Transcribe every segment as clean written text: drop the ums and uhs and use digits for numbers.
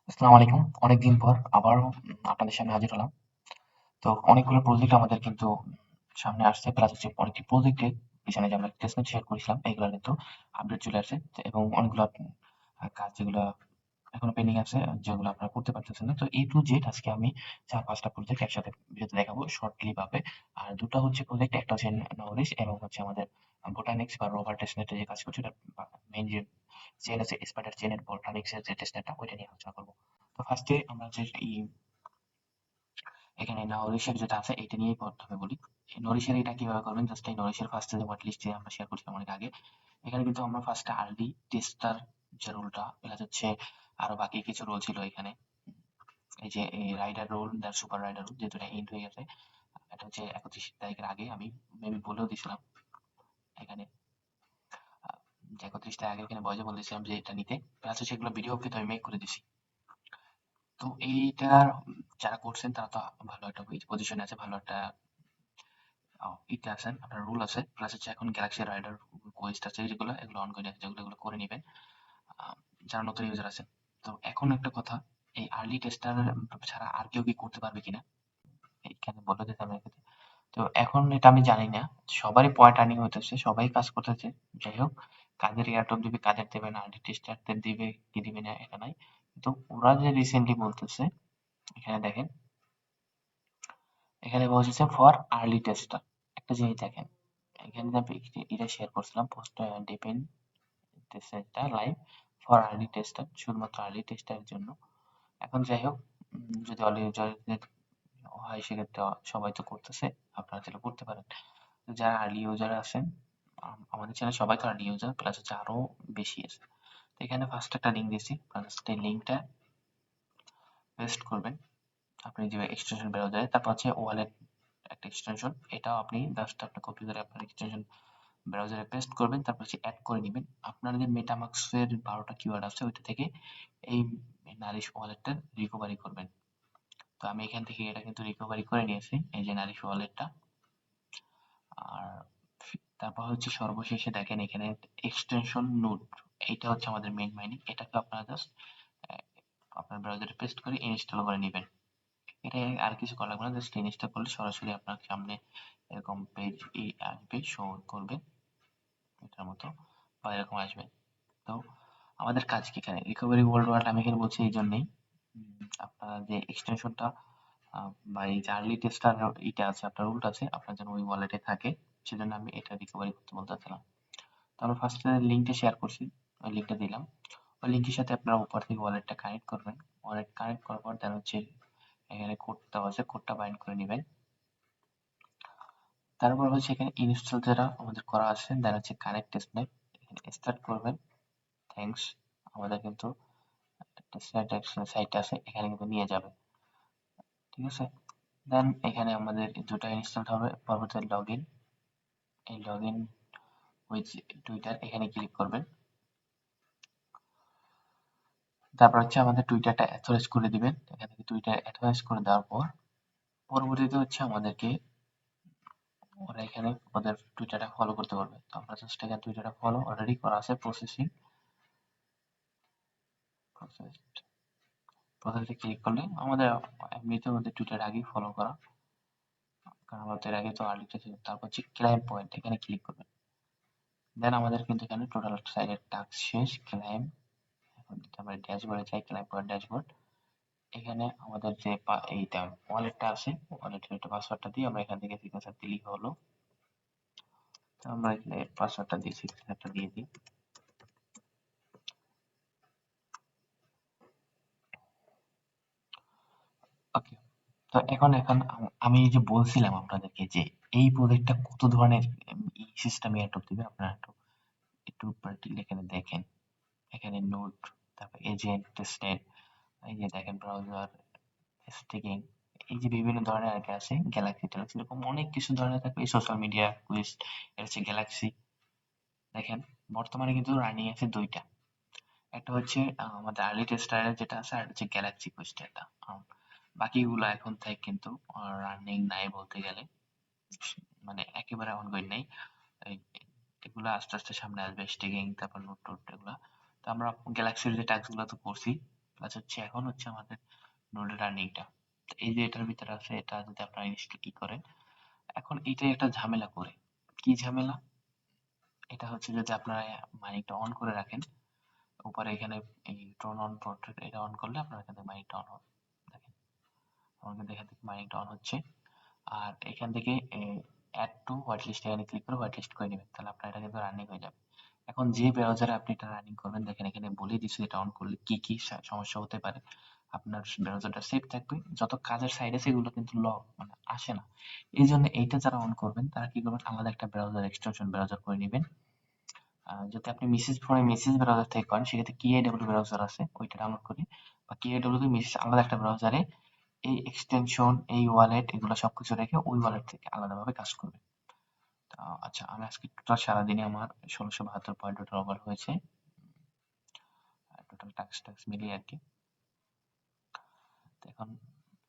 আসসালামু আলাইকুম। অনেকদিন পর আবারও আপনাদের সামনে হাজির হলাম। তো অনেকগুলো প্রজেক্ট আমাদের কিন্তু সামনে আসছে। প্লাস হচ্ছে অনেকটি প্রজেক্টের পিছনে যে আমরা টেস্টনেট শেয়ার করেছিলাম, এগুলার কিন্তু আপডেট চলে আসছে। এবং অনেকগুলো কাজ যেগুলা এখনো পেন্ডিং আছে, যেগুলো আপনারা করতে পারতেছেন না। তো A to Z আজকে আমি ৪-৫ টা প্রজেক্ট একসাথে ভিডিওতে দেখাবো শর্টলি ভাবে। আর ২ টা হচ্ছে প্রজেক্ট, একটা হচ্ছে নরিশ এবং হচ্ছে আমাদের বোটানিক্স বা রোভার টেস্টনেটে যে কাজ করছে ওটার মেইন যে চেইন আছে, স্পাইডার চেইনের বোটানিক্স এর যে টেস্টনেটটা ওইটা নিয়ে আলোচনা করব। তো ফার্স্টে আমরা যে এখানে নরিশের যেটা আছে এটা নিয়েই প্রথমে বলি। এই নরিশের এটা কিভাবে করবেন, জাস্ট এই নরিশের ফার্স্টে যে হোয়াইট লিস্ট যে আমরা শেয়ার করছিলাম অনেক আগে, এখানে কিন্তু আমরা ফার্স্টে আরডি টেস্টার যে রুলটা, প্লাস হচ্ছে আরো বাকি কিছু রোল ছিল এখানে। এই যে এই রাইডার রোল, দেন সুপার রাইডার রোল, যেহেতু এটা এন্ড হয়ে গেছে, এটা হচ্ছে 31 তারিখের আগে আমি মেবি বলেও দিয়েছিলাম এখানে, যে 31 তারিখের আগে এখানে ভয়েসে বলে দিয়েছিলাম যে এটা নিতে, প্লাস হচ্ছে এগুলো ভিডিও কিন্তু আমি মেক করে দিছি। তো এইটা যারা করছেন তারা তো ভালো একটা পজিশনে আছে, ভালো একটা ইতে আছেন, আপনার রুল আছে, প্লাস হচ্ছে এখন গ্যালাক্সি রাইডার কোয়েস্ট আছে, যেগুলো এগুলো অন করে আছে, যেগুলো এগুলো করে নেবেন যারা নতুন ইউজার আছেন। তো এখন একটা কথা, এই আর্লি টেস্টার ছাড়া আর কেউ কি করতে পারবে কিনা এইখানে বলে দিতে হবে এক্ষেত্রে। তো এখন এটা আমি জানি না, সবারই পয়েন্ট আর্নিং হইতেছে, সবাই কাজ করতেছে। যাই হোক, কাদের এয়ারড্রপ দিবে, কাদের দেবে না, আর্লি টেস্টারদের দিবে কি দিবে না এটা নাই। তো ওরা যে রিসেন্টলি বলতেছে, এখানে দেখেন, এখানে বলতেছে ফর আর্লি টেস্টার। একটা জিনিস দেখেন, এখানে আমি এটা শেয়ার করছিলাম পোস্ট ডিপেন্ড টেস্টটা লাইভ ফর আর্লি টেস্টার, শুধুমাত্র আর্লি টেস্টারের জন্য। এখন যাই হোক, যদি অল ইউজারদের হয় সেক্ষেত্রে সবাই তো করতেছে, আপনারা চাইলে করতে পারেন। তো যারা আর্লি ইউজার আছেন, আমাদের চ্যানেল সবাই তো আর্লি ইউজার, প্লাস হচ্ছে আরো বেশি আছে। তো এখানে ফার্স্ট একটা লিঙ্ক দিয়েছি, ফার্স্ট এই লিঙ্কটা পেস্ট করবেন আপনি যে এক্সটেনশন ব্রাউজারে, তারপর হচ্ছে ওয়ালেট একটা এক্সটেনশন, এটাও আপনি জাস্ট আপনি কপি করে আপনার এক্সটেনশন ব্রাউজারে পেস্ট করবেন, তারপর হচ্ছে অ্যাড করে নেবেন। আপনার যে মেটামাস্কের ১২টা কিওয়ার্ড আছে ওইটা থেকে এই নারিশ ওয়ালেটটা রিকভারি করবেন। তো আমি এখান থেকে এটা কিন্তু রিকভারি করে নিয়েছি, এই যে নারিশ ওয়ালেটটা। আর তারপর হচ্ছে সর্বশেষে দেখেন এখানে এক্সটেনশন নোড, এইটা হচ্ছে আমাদের মেইন মাইনিং, এটাকে আপনারা জাস্ট আপনার ব্রাউজারে পেস্ট করে ইনস্টল করে নেবেন। এটা আর কিছু করা লাগবে না, জাস্ট ইনস্টল করলে সরাসরি আপনার সামনে এরকম পেজ আসবে, শো করবে এটার মতো, বা এরকম আসবে। তো আমাদের কাজ কি এখানে, রিকভারি ওয়ার্ল্ড ওয়ার্ল্ড আমি এখানে বলছি এই জন্যই, আপনার যে এক্সটেনশনটা বা এই যে আর্লি টেস্টার এটা আছে, আপনার রুলটা আছে, আপনার যেন ওই ওয়ালেটে থাকে, সেজন্য আমি এটা রিকভারি করতে বলতেছিলাম। তাহলে ফার্স্টে লিঙ্কটা শেয়ার করছি, ওই লিঙ্কটা দিলাম। ওই লিঙ্কের সাথে আপনারা উপর থেকে ওয়ালেটটা কানেক্ট করবেন। ওয়ালেট কানেক্ট করার পর দেন হচ্ছে এখানে কোড দেওয়া আছে, কোডটা বাইন্ড করে নেবেন। তারপর হচ্ছে এখানে ইনস্টল যেটা আমাদের করা আছে, দেন হচ্ছে কানেক্ট টেস্টনেট, এখানে স্টার্ট করবেন। থ্যাঙ্কস, আমাদের কিন্তু টেস্টনেট সাইট আছে, এখানে কিন্তু নিয়ে যাবে, ঠিক আছে। দেন এখানে আমাদের দুটো ইনস্টল হবে, পরবর্তী লগ ইন, এই লগ ইন উইথ টুইটার এখানে ক্লিক করবেন। তারপর হচ্ছে আমাদের টুইটারটা অথরাইজ করে দিবেন, এখান থেকে টুইটার অথরাইজ করে দেওয়ার পর পরবর্তীতে হচ্ছে আমাদেরকে ওরা এখানে ওদের টুইটারটা ফলো করতে বলবে। তো আমরা জাস্ট এখানে টুইটারটা ফলো অলরেডি করা আছে, প্রসেসিং, প্রসেসে ক্লিক করলে আমাদের এমনিতে আমাদের টুইটার আগেই ফলো করা, কারণ আমাদের আগে তো আর্লিটা ছিল। তারপর হচ্ছে ক্লাইম পয়েন্ট, এখানে ক্লিক করবেন। দেন আমাদের কিন্তু এখানে টোটাল সাইডের টাস্ক শেষ, ক্লাইম। এখন যদি আমরা ড্যাশবোর্ডে যাই, ক্লাইম পয়েন্ট ড্যাশবোর্ড, এখানে আমাদের যে এইটা ওয়ালেটটা আছে, ওয়ালেটের একটা পাসওয়ার্ডটা দিয়ে আমরা এখান থেকে সিগনেচার দিলেই হলো। তো আমরা এখানে পাসওয়ার্ডটা দিয়ে সিগনেচারটা দিয়ে দিই। ওকে, তো এখন আমি যে বলছিলাম আপনাদেরকে যে এই প্রজেক্টটা কত ধরনের সিস্টেম এয়ারড্রপ দিবে, আপনারা একটু একটু পার্টিকুলার এখানে দেখেন। এখানে নোট, তারপর এজেন্ট, টেস্টনেট, এই যে দেখেন ব্রাউজার, স্টিকিং, এই যে বিভিন্ন ধরনের আর কি আছে, গ্যালাক্সি ট্যালাক্সি এরকম অনেক কিছু ধরনের থাকবে। এই সোশ্যাল মিডিয়া কুইজ, এটা হচ্ছে গ্যালাক্সি। দেখেন বর্তমানে কিন্তু রানিং আছে দুইটা, একটা হচ্ছে আমাদের আর্লি টেস্টারের যেটা আছে, আর হচ্ছে গ্যালাক্সি কুইস্টারটা। বাকিগুলো এখন থেকে কিন্তু রানিং নাই বলতে গেলে, মানে একেবারে অনগোয়িং নাই। এই এগুলা আস্তে আস্তে সামনে আসবে, স্টিকিং, তারপর নোট টোট এগুলা। তো আমরা গ্যালাক্সির যে টাস্ক গুলো তো করছি, প্লাস হচ্ছে এখন হচ্ছে আমাদের নোডের রানিংটা। এই যে এটার ভিতরে আছে, এটা যদি আপনারা ইনস্টল করেন, এখন এইটাই একটা ঝামেলা করে। কি ঝামেলা? এটা হচ্ছে যদি আপনারা মাইকটা অন করে রাখেন, উপরে এখানে এই টোন অন পোর্ট্রেট এটা অন করলে আপনার এখান থেকে মাইকটা অন হবে। দেখেন আমার কিন্তু এখান থেকে মাইকটা অন হচ্ছে। আর এখান থেকে অ্যাড টু হোয়াইট লিস্ট এখানে ক্লিক করে হোয়াইট লিস্ট করে নেবেন, তাহলে আপনার এটা কিন্তু রানিং হয়ে যাবে। এখন যে ব্রাউজারে আপনি এটা রানিং করবেন, দেখেন এখানে বলে দিচ্ছে এটা অন করলে কি কি সমস্যা হতে পারে। আপনার ব্রাউজারটা সেভ থাকবে, যত কাজের সাইড আছে এগুলো কিন্তু লগ মানে আসে না। এই জন্য এইটা যারা অন করবেন তারা কি করবেন, আলাদা একটা ব্রাউজার এক্সটেনশন ব্রাউজার করে নেবেন। যদি আপনি মেসেজ ব্রাউজার থেকে করেন, সেক্ষেত্রে কিআইডব্লিউ ব্রাউজার আছে, ওইটা ডাউনলোড করে বা কিআইডব্লিউ থেকে মেসেজ আলাদা একটা ব্রাউজারে এই এক্সটেনশন, এই ওয়ালেট এগুলো সবকিছু রেখে ওই ওয়ালেট থেকে আলাদাভাবে কাজ করবে। আচ্ছা, আমি আজকে টোটাল সারাদিনে আমার 1672 পয়েন্ট টোটাল ওভার হয়েছে, টোটাল টাস্ক মিলিয়ে আর কি। তো এখন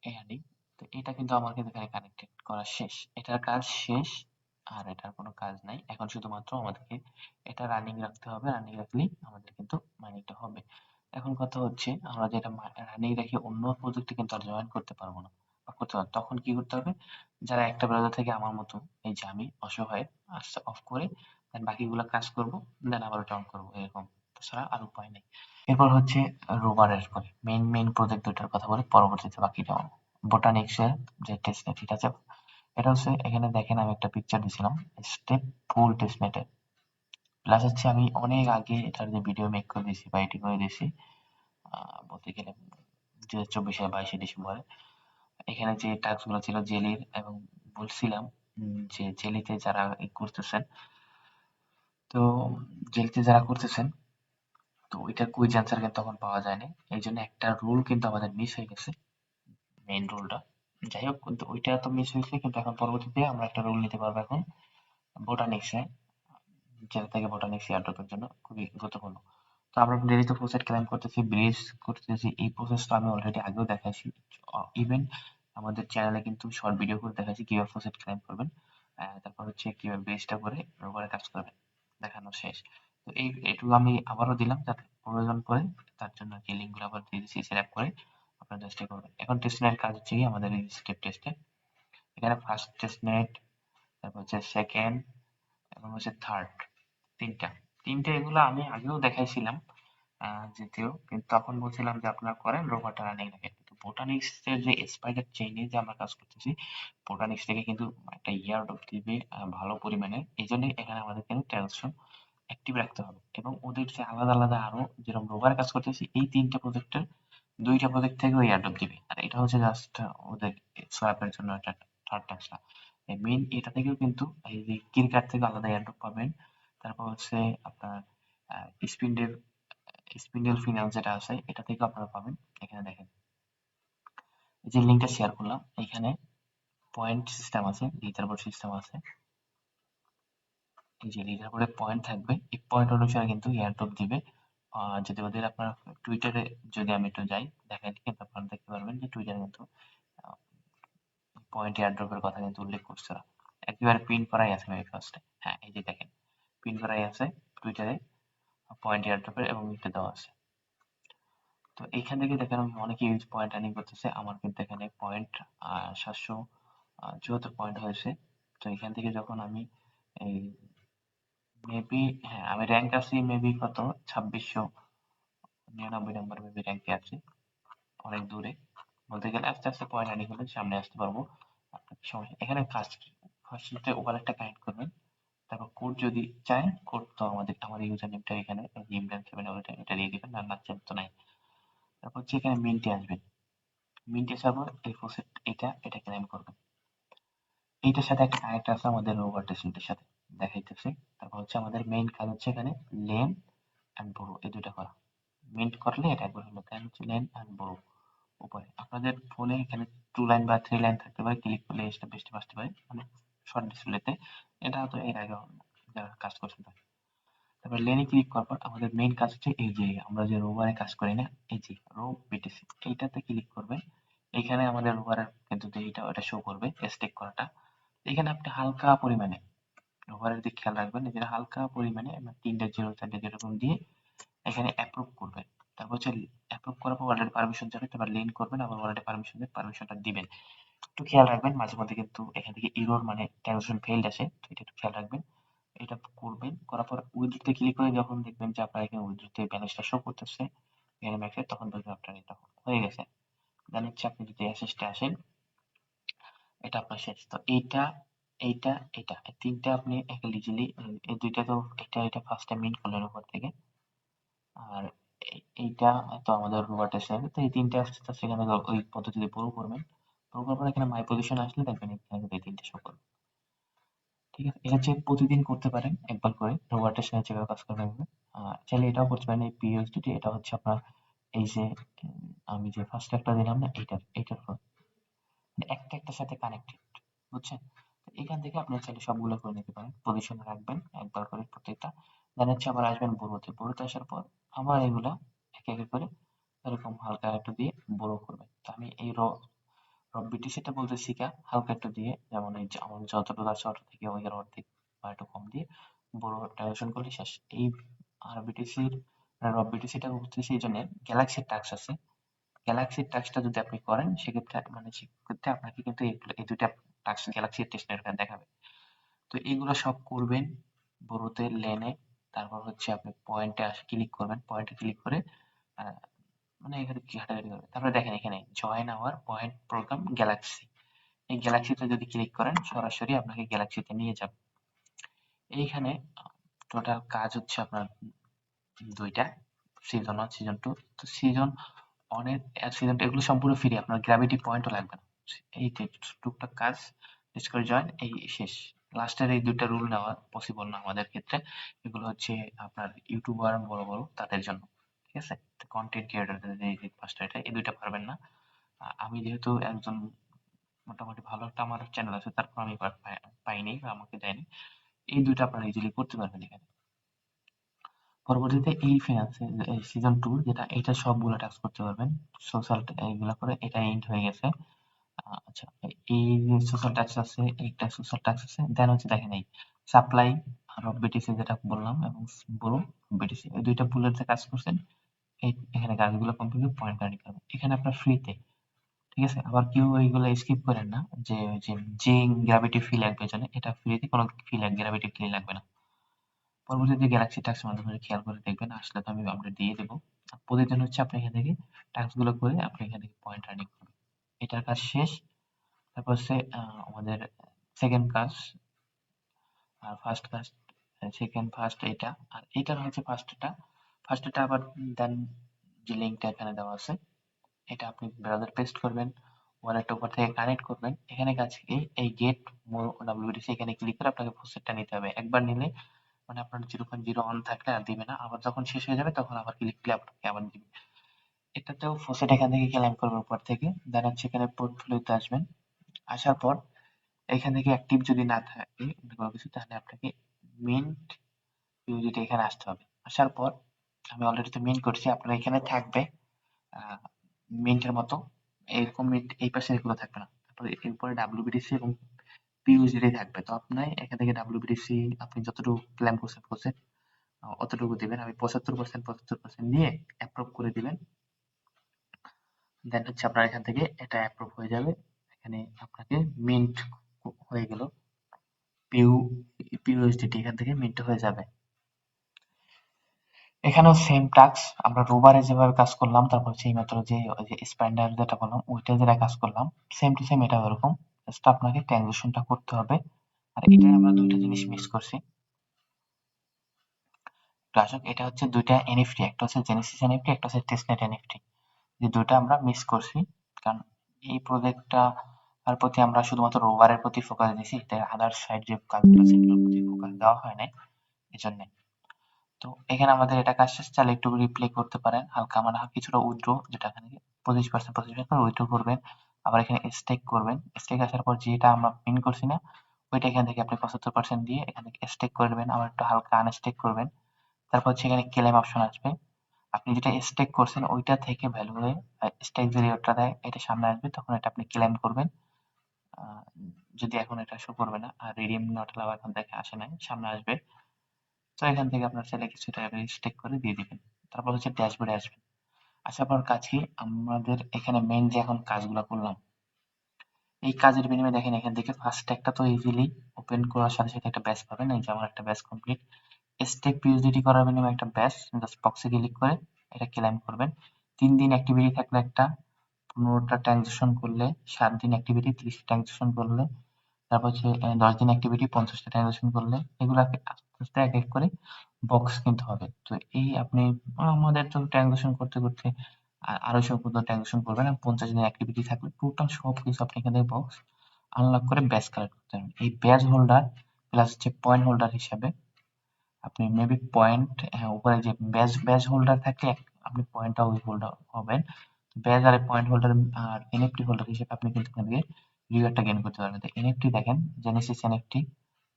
এই আরকি। তো এটা কিন্তু আমার কিন্তু এখানে কানেক্টেড করা শেষ, এটার কাজ শেষ। আর এটার কোনো কাজ নাই, এখন শুধুমাত্র আমাদেরকে এটা রানিং রাখতে হবে, রানিং রাখলেই আমাদের কিন্তু মাইনিংটা হবে। এখন কথা হচ্ছে আমরা যেটা রানিং রেখে অন্য প্রজেক্টে কিন্তু আর জয়েন করতে পারবো না বা করতে পারবো, তখন কি করতে হবে, যারা একটা ব্রাউজার থেকে আমার মতো এই যে আমি অসহায় আস্তে অফ করে দেন বাকিগুলো কাজ করব, দেন আবার ওটা অন করবো, এরকম ছাড়া আর উপায় নেই। এরপর হচ্ছে রোভারের পরে মেইন প্রজেক্ট দুটার কথা বলে পরবর্তীতে বাকিটা বোটানিক্স এর যে টেস্টনেট, ঠিক আছে। এটা হচ্ছে এখানে দেখেন আমি একটা পিকচার দিছিলাম স্টেপ ফুল টেস্টনেটের। প্লাস হচ্ছে আমি অনেক আগে এটার যে ভিডিও মেক করে দিয়েছি বা এডিট করে দিয়েছি, বলতে গেলে 2024 সালে 22শে ডিসেম্বরে। এখানে যে টাস্ক গুলো ছিল জেলির, এবং বলছিলাম যে জেলিতে যারা করতেছেন, তো জেলিতে যারা করতেছেন, তো ওইটার কুইজ অ্যান্সার কিন্তু তখন পাওয়া যায়নি। এই জন্য একটা রুল কিন্তু আমাদের মিস হয়ে গেছে, মেইন রুলটা। যাই হোক, কিন্তু ওইটা তো মিস হয়েছে, কিন্তু এখন পরবর্তীতে আমরা একটা রুল নিতে পারবো এখন বোটানিক্সে, যেটা থেকে বোটানিক্স এয়ারড্রপের জন্য খুবই গুরুত্বপূর্ণ। তো আমরা ডেইলি তো প্রসেস ক্লাইম করতেছি, ব্রিজ করতেছি, এই প্রসেসটা আমি অলরেডি আগেও দেখাইছি। ইভেন আমাদের চ্যানেলে কিন্তু শর্ট ভিডিও করে দেখাচ্ছি কিভাবে প্রসেস ক্লাইম করবেন, তারপর হচ্ছে কিভাবে ব্রিজটা করে রোভারে কাজ করবেন, দেখানো শেষ। তো এইটুকু আমি আবারও দিলাম, যাতে প্রয়োজন পড়ে তার জন্য কি লিঙ্কগুলো আবার দিয়ে দিচ্ছি, সিলেক্ট করে আপনারা টেস্টে করবেন। এখন টেস্টনেটের কাজ হচ্ছে কি আমাদের এই স্টেপ টেস্টে, এখানে ফার্স্ট টেস্টনেট, তারপর হচ্ছে সেকেন্ড এবং হচ্ছে থার্ড, তিনটা তিনটা এগুলো আমি আগেও দেখাইছিলাম যদিও, কিন্তু তখন বলছিলাম যে আপনারা করেন রোভারটা রানিং রাখেন, কিন্তু বোটানিক্স এর যে স্পাইডার চেইনে যে আমরা কাজ করতেছি, বোটানিক্স থেকে কিন্তু একটা ইয়ারড্রপ দিবে ভালো পরিমাণে, এই জন্যই এখানে আমাদের কিন্তু টেলসন অ্যাক্টিভ রাখতে হবে। এবং ওদের যে আলাদা আলাদা আরো যেরকম রোভারে কাজ করতেছি, এই তিনটা প্রজেক্টের দুইটা প্রজেক্ট থেকেও এয়ারড্রপ দিবে, আর এটা হচ্ছে জাস্ট ওদের সোয়াপের জন্য একটা থার্ড টাস্কটা। মেইন এটা থেকেও কিন্তু এই যে কিরকার থেকে আলাদা এয়ারড্রপ পাবেন। তারপর হচ্ছে আপনার স্পিন্ডেল স্পিন্ডেল ফিনান্স যেটা আছে, এটা থেকেও আপনারা পাবেন। এখানে দেখেন এই যে লিঙ্কটা শেয়ার করলাম, এখানে পয়েন্ট সিস্টেম আছে, লিডার বোর্ড সিস্টেম আছে। এই যে লিডার বোর্ডে পয়েন্ট থাকবে, এই পয়েন্ট অনুসারে কিন্তু এয়ারড্রপ দিবে। যদি ওদের আপনার টুইটারে যদি আমি একটু যাই দেখেন, কিন্তু আপনারা দেখতে পারবেন যে টুইটারে কিন্তু পয়েন্ট এয়ারড্রপের কথা কিন্তু উল্লেখ করছে ওরা। একেবারে পিন করাই আছে মেবি ফার্স্টে, হ্যাঁ এই যে দেখেন পিন করাই আছে টুইটারে পয়েন্ট এয়ারড্রপের, এবং লিখতে দেওয়া আছে। তো এইখান থেকে দেখেন অনেকে ইউজ পয়েন্ট আর্নিং করতেছে, আমার কিন্তু এখানে পয়েন্ট 774 পয়েন্ট হয়েছে। তো এখান থেকে যখন আমি এই মেবি, হ্যাঁ আমি র্যাঙ্ক আছি মেবি কত 2699 নাম্বার মেবি র্যাঙ্কে আছি, অনেক দূরে। বলতে গেলে আস্তে আস্তে পয়েন্ট আর্নিং হলে সামনে আসতে পারবো। আপনার সমস্যা এখানে কাজ কি, ফার্স্টে ওয়ালেটটা কানেক্ট করবেন, তারপর কোড যদি চায় কোড তো আমাদের ইউজার নেমটা এখানে ইমরান 7 এটা দিয়ে দিবেন, আর না চান তো নাই। তারপর হচ্ছে এখানে মিন্টে আসবেন, মিন্টে আসার পর এই ফসেট এটা ক্লেম করবেন। এইটার সাথে একটা কানেক্ট আছে আমাদের রোভার টেস্টের সাথে, দেখাইতেছে। তারপর হচ্ছে আমাদের মেইন কাজ হচ্ছে এখানে লেন এন্ড বড়ো এই দুইটা করা। মিন্ট করলে এটা একবার হলো, তাই হচ্ছে লেন এন্ড বড়ো উপরে। আপনাদের ফোনে এখানে 2 লাইন বা 3 লাইন থাকতে পারে, ক্লিক করলে স্টেপ বাই স্টেপ আসতে পারে মানে শর্ট ডিসপ্লেতে। এটা তো এর আগে যারা কাজ করছেন তারা। তারপর লেনে ক্লিক করার পর আমাদের মেইন কাজ হচ্ছে এই যে আমরা যে রোভারে কাজ করি না, এই যে রো বিটিসি, এইটাতে ক্লিক করবেন। এখানে আমাদের রোভারের কিন্তু যে এটা ওটা শো করবে স্টেক করাটা। এখানে আপনি হালকা পরিমাণে রোভারের দিকে খেয়াল রাখবেন, যেটা হালকা পরিমাণে 3টা জিরো 4টা জিরো এরকম দিয়ে এখানে অ্যাপ্রুভ করবেন। তারপর হচ্ছে অ্যাপ্রুভ করার পর অলরেডি পারমিশন যাবে, তারপর লিন করবেন, আবার অলরেডি পারমিশন দিয়ে পারমিশনটা দিবেন। একটু খেয়াল রাখবেন, মাঝে মধ্যে কিন্তু এখান থেকে এরর মানে ট্রানজাকশন ফেইল্ড আসে, তো এটা একটু খেয়াল রাখবেন। এটা করবেন, করার পর উইথড্রোতে ক্লিক করে যখন দেখবেন যে আপনার এখানে উইথড্রোতে ব্যালেন্সটা শো করতেছে এনএমএক্স এ, তখন বুঝবেন আপনার এটা হয়ে গেছে। দেন হচ্ছে আপনি যদি অ্যাসেসটে আসেন, এটা আপনার শেষ। তো এইটা এটা এই তিনটা আপনি একটা ইজিলি, এই দুইটা তো এটা ফার্স্ট টাইম মিন করলেন উপর থেকে, আর এইটা তো আমাদের রোবট এসে, তো এই তিনটে আসছে, তো সেখানে ওই পদ্ধতিতে পুরো করবেন। পুরো করার পর এখানে মাই পজিশন আসলে দেখবেন এখানে কিন্তু এই তিনটে শো করবে। ঠিক আছে, এটা হচ্ছে প্রতিদিন করতে পারেন একবার করে, রোবটের সাথে যেভাবে কাজ করবেন এভাবে। চাইলে এটাও করতে পারেন, এই পিএইচডি এটা হচ্ছে আপনার এই যে আমি যে ফার্স্ট একটা দিলাম না, এইটার একটা একটার সাথে কানেক্টেড, বুঝছেন? তো এখান থেকে আপনি চাইলে সবগুলো করে নিতে পারেন, পজিশনে রাখবেন একবার করে প্রত্যেকটা। দেন হচ্ছে আবার আসবেন বোরোতে আসার পর আবার এগুলা একে একে করে এরকম হালকা একটু দিয়ে বোরো করবেন। তো আমি এই রব বিটিসিটা বলতেছি হালকা একটু দিয়ে, যেমন এই যে আমার যতটুকু আছে অটো থেকে ওই অর্ধেক বা একটু কম দিয়ে বড় ট্রানজেকশন করলে শেষ। এই আর বিটিসির রব বিটিসিটা করতেছি এই জন্য, গ্যালাক্সির টাস্ক আছে, গ্যালাক্সির টাস্কটা যদি আপনি করেন সেক্ষেত্রে মানে সেক্ষেত্রে আপনাকে কিন্তু এই দুইটা টাস্ক গ্যালাক্সির টেস্টের দেখাবে। তো এইগুলো সব করবেন বড়তে লেনে। তারপর হচ্ছে আপনি পয়েন্টে ক্লিক করবেন, পয়েন্টে ক্লিক করে আহ, মানে এখানে কি ঘাটাঘাটি করবেন। তারপরে দেখেন এখানে join our point programme galaxy, এই গ্যালাক্সিতে যদি ক্লিক করেন সরাসরি আপনাকে গ্যালাক্সিতে নিয়ে যাবে। এইখানে টোটাল কাজ হচ্ছে আপনার দুইটা, সিজন 1 সিজন 2। তো সিজন 1 এর সিজন 2 এগুলো সম্পূর্ণ ফ্রি, আপনার গ্র্যাভিটি পয়েন্টও লাগবে না। এই যে টুকটাক কাজ, ডিসকভার জয়েন, এই শেষ। লাস্টের এই দুইটা রুল নেওয়া পসিবল না আমাদের ক্ষেত্রে, এগুলো হচ্ছে আপনার ইউটিউবার বড় বড় তাদের জন্য। ঠিক আছে, কন্টেন্ট ক্রিয়েটরদের এই পাঁচটা, এটা এই দুইটা পারবেন না। আমি যেহেতু একজন মোটামুটি ভালো একটা আমার চ্যানেল আছে, তারপর আমি পাইনি বা আমাকে দেয়নি। এই দুইটা আপনারা ইজিলি করতে পারবেন এখানে। পরবর্তীতে এই ফিনান্সে সিজন 2 যেটা, এটা সবগুলো টাস্ক করতে পারবেন। সোশ্যাল এইগুলা করে এটা এন্ড হয়ে গেছে। আচ্ছা, এই সোশ্যাল ট্যাক্স আছে, একটা সোশ্যাল ট্যাক্স আছে। দেন হচ্ছে দেখেন এই সাপ্লাই আর বিটিসি যেটা বললাম, এবং বড় বিটিসি, এই দুইটা বুলেটে কাজ করছেন। এই এখানে কাজগুলো কমপ্লিট পয়েন্ট আর্নিং করবেন এখানে আপনার ফ্রিতে। ঠিক আছে, আবার কেউ এইগুলো স্কিপ করেন না, যে ওই যে গ্র্যাভিটি ফি লাগবে জানে, এটা ফ্রিতে কোনো ফি লাগবে, গ্র্যাভিটি ফি লাগবে না। পরবর্তীতে গ্যালাক্সি টাস্ক মাধ্যমে খেয়াল করে দেখবেন, আসলে তো আমি আপডেট দিয়ে দেবো। প্রতিদিন হচ্ছে আপনি এখান থেকে টাস্ক গুলো করে আপনি এখান থেকে পয়েন্ট আর্নিং করবেন। এটার কাজ শেষ। তারপর হচ্ছে আমাদের সেকেন্ড কাজ আর ফার্স্ট কাজ, সেকেন্ড ফার্স্ট এটা, আর এটার হচ্ছে ফার্স্টটা আবার দেন, যে লিঙ্কটা এখানে দেওয়া আছে, এটা আপনি ব্রাউজার পেস্ট করবেন, ওয়ালেট উপর থেকে কানেক্ট করবেন। এখানে কাজ কি, এই গেট মোর ডাব্লিউবিটিসি এখানে ক্লিক করে আপনাকে ফসেটটা নিতে হবে। একবার নিলে মানে আপনার 0.0 অন থাকলে আর দিবে না, আবার যখন শেষ হয়ে যাবে তখন আবার ক্লিক করলে আপনাকে আবার দিবে। এটাতেও ফসেট এখান থেকে ক্লেম করবে উপর থেকে। দেন হচ্ছে এখানে পোর্টফোলিওতে আসবেন, আসার পর এখান থেকে অ্যাক্টিভ যদি না থাকে কোনো কিছু, তাহলে আপনাকে মিন্ট ইউজিটি এখানে আসতে হবে। আসার পর আমি অলরেডি তো মিন্ট করছি, আপনার এখানে থাকবে মিন্টের মতো এরকম মিন্ট, এই পাশে এগুলো থাকবে না। তারপরে এরপরে ডাব্লিউবিটিসি এবং পিইউজিটি থাকবে। তো আপনি এখান থেকে ডাব্লিউবিটিসি আপনি যতটুকু ক্লেম করছেন অতটুকু দিবেন। আমি 75% দিয়ে অ্যাপ্রুভ করে দিবেন। দেন হচ্ছে আপনার এখান থেকে এটা অ্যাপ্রুভ হয়ে যাবে। এখানে আপনাকে মিন্ট হয়ে গেল, পিউ পিউএসডিটি এখান থেকে মিন্ট হয়ে যাবে। এখানেও সেম টাস্ক, আমরা রোবারে যেভাবে কাজ করলাম, তারপর হচ্ছে এইমাত্র যে ওই যে স্প্যান্ডার যেটা বললাম ওইটা যেটা কাজ করলাম, সেম টু সেম এটা এরকম। জাস্ট আপনাকে ট্রানজেকশনটা করতে হবে। আর এটা আমরা দুইটা জিনিস মিস করছি। তো আসলে এটা হচ্ছে দুইটা এনএফটি, একটা হচ্ছে জেনেসিস এনএফটি, একটা হচ্ছে টেস্টনেট এনএফটি। যে দুইটা আমরা মিস করছি, কারণ এই প্রজেক্টটা আর প্রতি আমরা শুধুমাত্র রোভারের প্রতি ফোকাস দিয়েছি, তাই আদার সাইড যে কাজগুলো সেগুলোর প্রতি ফোকাস দেওয়া হয় নাই, এই জন্য। তো এখানে আমাদের এটা কাজ শেষ, চাইলে একটু রিপ্লে করতে পারেন হালকা, মানে কিছুটা উইথড্র, যেটা এখানে 25% উইথড্র করবেন। আবার এখানে স্টেক করবেন, স্টেক আসার পর যেটা আমরা পিন করছি না, ওইটা এখান থেকে আপনি 75% দিয়ে এখান থেকে স্টেক করবেন, আবার একটু হালকা আনস্টেক করবেন। তারপর হচ্ছে এখানে ক্লেম অপশন আসবে, আপনি যেটা স্টেক করছেন ওইটা থেকে ভ্যালু হয়ে স্টেক যে রেটটা দেয় এটা সামনে আসবে, তখন এটা আপনি ক্লেম করবেন। যদি এখন এটা শো করবে না, আর রিডিম নট অ্যালাউ এখন দেখে আসে নাই, সামনে আসবে। তো এখান থেকে আপনার চাইলে কিছুটা স্টেক করে দিয়ে দিবেন। তারপর হচ্ছে ড্যাশবোর্ডে আসবেন। আসার পর কাজ কি, আমাদের এখানে মেইন যে এখন কাজগুলো করলাম, এই কাজের বিনিময়ে দেখেন এখান থেকে ফার্স্ট একটা তো ইজিলি ওপেন করার সাথে সাথে একটা ব্যাচ পাবেন। এই যে আমার একটা ব্যাচ কমপ্লিট। স্টেক পিএইচডি করার বিনিময়ে একটা ব্যাচ, জাস্ট বক্সে ক্লিক করে এটা ক্লেম করবেন। 3 দিন অ্যাক্টিভিটি থাকলে একটা, 15টা ট্রানজাকশন করলে 7 দিন অ্যাক্টিভিটি, 30 ট্রানজাকশন করলে, তারপর হচ্ছে 10 দিন অ্যাক্টিভিটি, 50টা ট্রানজাকশন করলে, এগুলাকে আস্তে আস্তে এক এক করে বক্স কিনতে হবে। তো এই আপনি আমাদের তো ট্রানজাকশন করতে করতে 250 পর্যন্ত ট্রানজাকশন করবেন, আর 50 দিনের অ্যাক্টিভিটি থাকলে টোটাল সব কিছু আপনি এখান থেকে বক্স আনলক করে ব্যাচ কালেক্ট করতে পারবেন। এই ব্যাচ হোল্ডার প্লাস হচ্ছে পয়েন্ট হোল্ডার হিসাবে আপনি মেবি পয়েন্ট, হ্যাঁ উপরে যে ব্যাচ ব্যাচ হোল্ডার থাকলে আপনি পয়েন্টটাও ওই হোল্ডার হবেন। ব্যাচ আর পয়েন্ট হোল্ডার আর এনএফটি হোল্ডার হিসেবে আপনি কিন্তু এখান থেকে রিওয়ার্ডটা গেইন করতে পারবেন। তো এনএফটি দেখেন, জেনেসিস এনএফটি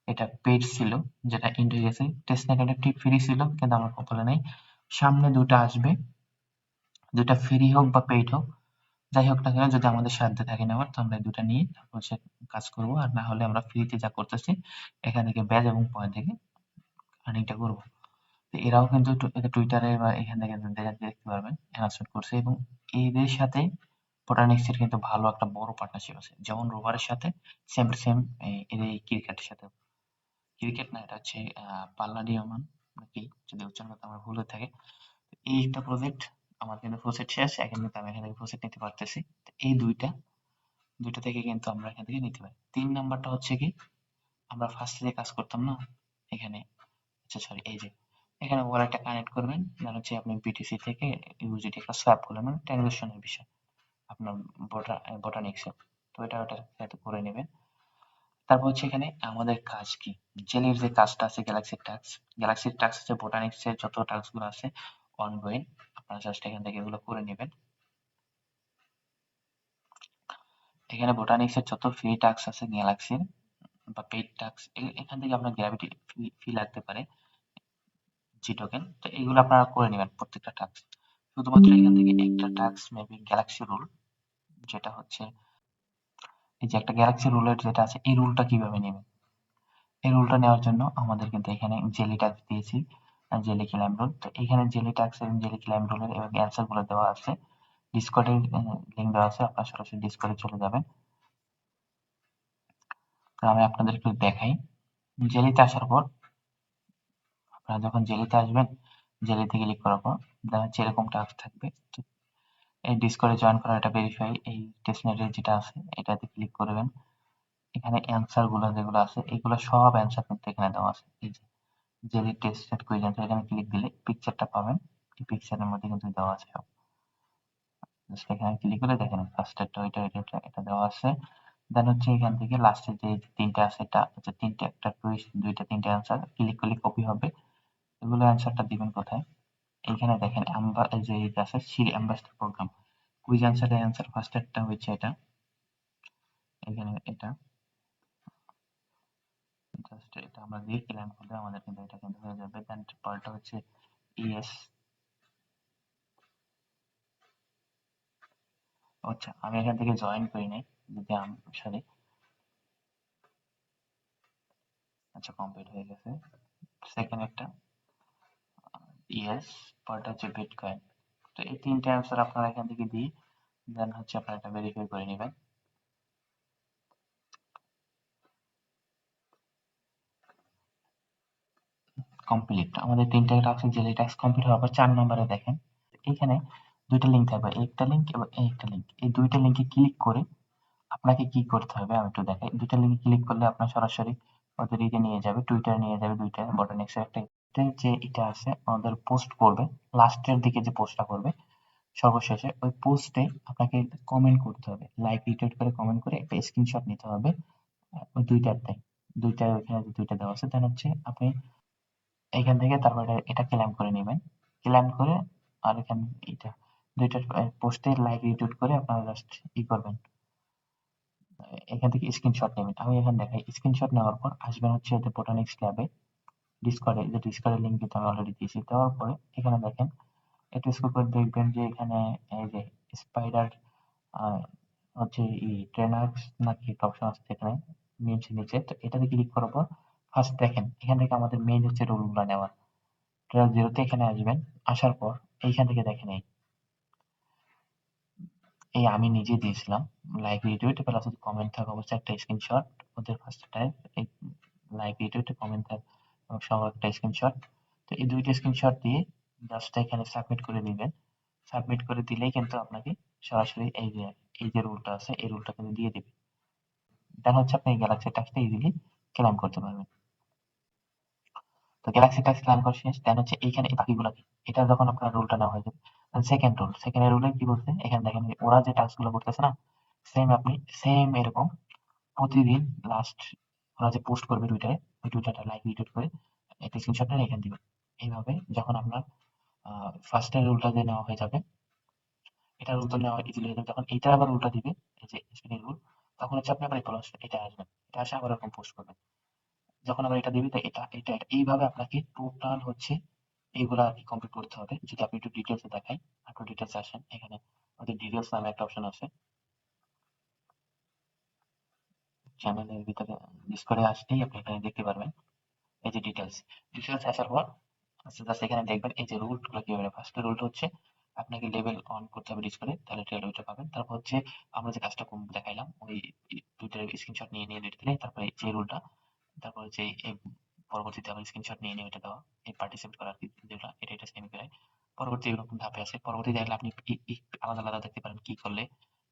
এটা পেইড ছিল, যেটা এন্ড হয়ে গেছে। টেস্টনেট এনএফটি ফ্রি ছিল কিন্তু আমার কপালে নাই। সামনে দুটো আসবে, দুটা ফ্রি হোক বা পেইড হোক, যাই হোক না কেন, যদি আমাদের সাধ্যে থাকে নেওয়ার তো আমরা এই দুটা নিয়ে তারপর হচ্ছে কাজ করবো। আর না হলে আমরা ফ্রিতে যা করতেছি এখান থেকে ব্যাচ এবং পয়েন্ট থেকে আর্নিংটা করবো। তো এরাও কিন্তু টুইটারে বা এখান থেকে দেখতে পারবেন অ্যানাউন্সমেন্ট করছে, এবং এদের সাথে বোটানিক্সের কিন্তু ভালো একটা বড় পার্টনারশিপ আছে, যেমন রোভারের সাথে সেম সেম এদের এই ক্রিকেটের সাথে। ক্রিকেট না, এটা হচ্ছে পাল্লাডিয়ামান নাকি, যদি উচ্চারণ করতে আমার ভুল হয়ে থাকে। তো এই একটা প্রজেক্ট আমার কিন্তু প্রজেক্ট শেষ, এখন কিন্তু আমি এখান থেকে প্রজেক্ট নিতে পারতেছি। তো এই দুইটা দুইটা থেকে কিন্তু আমরা এখান থেকে নিতে পারি। 3 নাম্বারটা হচ্ছে কি, আমরা ফার্স্টে যে কাজ করতাম না এখানে, আচ্ছা সরি, এই যে এখানে ওয়ালেটটা কানেক্ট করবেন, দেন হচ্ছে আপনি বিটিসি থেকে ইউজিটি একটা সোয়াপ করলেন, মানে ট্রানজাকশনের বিষয় আপনার বোটানিক্সে। তো এটা সাথে করে নেবেন। তারপর হচ্ছে এখানে আমাদের কাজ কি, জেলির যে কাজটা আছে, গ্যালাক্সির টাস্ক হচ্ছে বোটানিক্সের যত টাস্ক গুলো আছে অনগোয়িং, আপনারা জাস্ট এখান থেকে এগুলো করে নেবেন। এখানে বোটানিক্সের যত ফ্রি টাস্ক আছে গ্যালাক্সির বা পেইড টাস্ক, এখান থেকে আপনার গ্র্যাভিটি ফি লাগতে পারে, জি টোকেন। তো এগুলো আপনারা করে নেবেন প্রত্যেকটা টাস্ক। শুধুমাত্র এখান থেকে একটা টাস্ক মেবি গ্যালাক্সি রুল, যেটা হচ্ছে এই যে একটা গ্যালাক্সি রুলের যেটা আছে, এই রুলটা কিভাবে নেবেন, এই রুলটা নেওয়ার জন্য আমাদের কিন্তু এখানে জেলি টাস্ক দিয়েছি, জেলি ক্লাইম রুল। তো এখানে জেলি টাস্ক এবং জেলি ক্লাইম রুলের এবং অ্যান্সার গুলো দেওয়া আছে, ডিসকর্ডের লিঙ্ক দেওয়া আছে, আপনারা সরাসরি ডিসকর্ডে চলে যাবেন। তো আমি আপনাদের একটু দেখাই। জেলিতে আসার পর আপনারা যখন জেলিতে আসবেন, জেলিতে ক্লিক করার পর দেখা যাচ্ছে এরকম টাস্ক থাকবে। তো এই ডিসকর্ডে জয়েন করা, এটা ভেরিফাই, এই টেস্টনেটের যেটা আছে এটাতে ক্লিক করবেন। এখানে অ্যান্সার গুলো যেগুলো আছে, এগুলো সব অ্যান্সার কিন্তু এখানে দেওয়া আছে। এই যে জেলি টেস্টনেট কুইজ অ্যান্সার, এখানে ক্লিক দিলে পিকচারটা পাবেন, এই পিকচারের মধ্যে কিন্তু দেওয়া আছে সব। জাস্ট এখানে ক্লিক করে দেখেন ফার্স্টেরটা এটা দেওয়া আছে। দেন হচ্ছে এখান থেকে লাস্টের যে তিনটা আছে, এটা হচ্ছে তিনটে, একটা কুইজ, দুইটা তিনটে অ্যান্সার, ক্লিক করলে কপি হবে। এগুলো অ্যান্সারটা দিবেন কোথায়, এইখানে দেখেন এই যে এটা আছে সিরি অ্যাম্বাসেডর প্রোগ্রাম, কুইজ অ্যান্সারের অ্যান্সার ফার্স্টেরটা হচ্ছে এটা, এখানে এটা, জাস্ট এটা আমরা দিয়ে ক্লেম করলে আমাদের কিন্তু এটা কিন্তু হয়ে যাবে। দেন পরেরটা হচ্ছে ইএস। আচ্ছা আমি এখান থেকে জয়েন করি নাই, যদি আমি সরি, আচ্ছা কমপ্লিট হয়ে গেছে। সেকেন্ড একটা ইয়েস, পরেরটা হচ্ছে বিটকয়েন। তো এই তিনটে অ্যান্সার আপনারা এখান থেকে দিয়ে দেন হচ্ছে আপনারা এটা ভেরিফাই করে নেবেন। কমপ্লিট, আমাদের তিনটে টাস্ক জেলি টাস্ক কমপ্লিট হওয়ার পর 4 নম্বরে দেখেন এখানে দুইটা লিঙ্ক থাকবে, একটা লিঙ্ক এবং একটা লিঙ্ক, এই দুইটা লিঙ্কে ক্লিক করে আপনাকে কি করতে হবে আমি একটু দেখাই। দুইটা লিঙ্কে ক্লিক করলে আপনার সরাসরি ওদের ইতে নিয়ে যাবে, টুইটারে নিয়ে যাবে, দুইটা বোটানিক্সের একটা যে এটা আছে আমাদের পোস্ট করবে, লাস্টের দিকে যে পোস্টটা করবে সর্বশেষে, ওই পোস্টে আপনাকে কমেন্ট করতে হবে, লাইক রিটুইট করে কমেন্ট করে একটা স্ক্রিনশট নিতে হবে ওই দুইটাতে, দুইটা ওইখানে যে দুইটা দেওয়া আছে। দেন হচ্ছে আপনি এইখান থেকে তারপর এটা ক্লেম করে নেবেন, ক্লেম করে আর এখানে এটা দুইটার পোস্টে লাইক রিটুইট করে আপনারা জাস্ট ই করবেন, এখান থেকে স্ক্রিনশট নেবেন। আমি এখানে দেখাই, স্ক্রিনশট নেওয়ার পর আসবেন হচ্ছে এতে বোটানিক্স ল্যাবে, ডিসকর্ডে, যে ডিসকর্ডের লিঙ্ক কিন্তু আমি অলরেডি দিয়েছি। দেওয়ার পরে এখানে দেখেন একটু স্ক্রল করে দেখবেন যে এখানে এই যে স্পাইডার হচ্ছে ট্রেনার নাকি একটা অপশন আছে এখানে নিচে। তো এটাতে ক্লিক করার পর ফার্স্ট দেখেন এখান থেকে আমাদের মেইন হচ্ছে রুলগুলো নেওয়া। ট্রেনার জিরোতে এখানে আসবেন, আসার পর এইখান থেকে দেখেন এই আমি নিজে দিয়েছিলাম লাইক রিটুইট প্লাস যদি কমেন্ট থাকে অবশ্যই একটা স্ক্রিনশট ওদের ফার্স্ট টাইম এই লাইক রিটুইট কমেন্ট থাক সহ একটা স্ক্রিনশট। তো এই দুইটা স্ক্রিনশট দিয়ে জাস্ট এখানে সাবমিট করে দিবেন। সাবমিট করে দিলেই কিন্তু আপনাকে সরাসরি এই যে রুলটা আছে এই রুলটা কিন্তু দিয়ে দিবে। দেন হচ্ছে আপনি এই গ্যালাক্সি টাস্কটা ইজিলি ক্লেম করতে পারবেন। তো গ্যালাক্সি টাস্ক ক্লেম করা শেষ। দেন হচ্ছে এইখানে এই বাকিগুলো কি এটা যখন আপনার রুলটা নেওয়া হয়ে যাবে সেকেন্ড রুলে কি বলছে এখানে দেখেন ওরা যে টাস্ক গুলো করতেছে না সেম আপনি সেম এরকম প্রতিদিন লাস্ট ওরা যে পোস্ট করবে টুইটারে ওই টুইটারটা লাইক রিটুইট করে একটা স্ক্রিনশটটা রেখে দিবেন। এইভাবে যখন আপনার ফার্স্টের রুলটা যে নেওয়া হয়ে যাবে এটা রুল তো নেওয়া ইজিলি হয়ে যাবে। যখন এইটার আবার রুলটা দিবে এই যে স্পিনিং রুল তখন হচ্ছে আপনি আবার এটা আসবেন এটা আসে আবার এরকম পোস্ট করবেন। যখন আবার এটা দিবে তো এটা এইভাবে আপনাকে টোটাল হচ্ছে এইগুলা আর কি কমপ্লিট করতে হবে। যদি আপনি একটু ডিটেলসে দেখাই একটু ডিটেলসে আসেন এখানে আমাদের ডিটেলস নামে একটা অপশন আছে চ্যানেলের ভিতরে ডিসকর্ডে আসলেই আপনি এখানে দেখতে পারবেন এই যে ডিটেলস আসার পর আচ্ছা জাস্ট এখানে দেখবেন এই যে রুল গুলো কি হবে ফার্স্ট রুলটা হচ্ছে আপনাকে লেভেল অন করতে হবে ডিসকর্ডে তাহলে ট্রেলটা পাবেন। তারপর হচ্ছে আমরা যে কাজটা দেখাইলাম ওই টুইটারের স্ক্রিনশট নিয়ে দিতে দিলে তারপরে যে রুলটা তারপর হচ্ছে এই পরবর্তীতে আবার স্ক্রিনশট নিয়ে ওইটা দেওয়া এই পার্টিসিপেট করার যেটা এটা সেম করায় পরবর্তী এরকম ধাপে আছে পরবর্তী দেখলে আপনি আলাদা আলাদা দেখতে পারেন কি করলে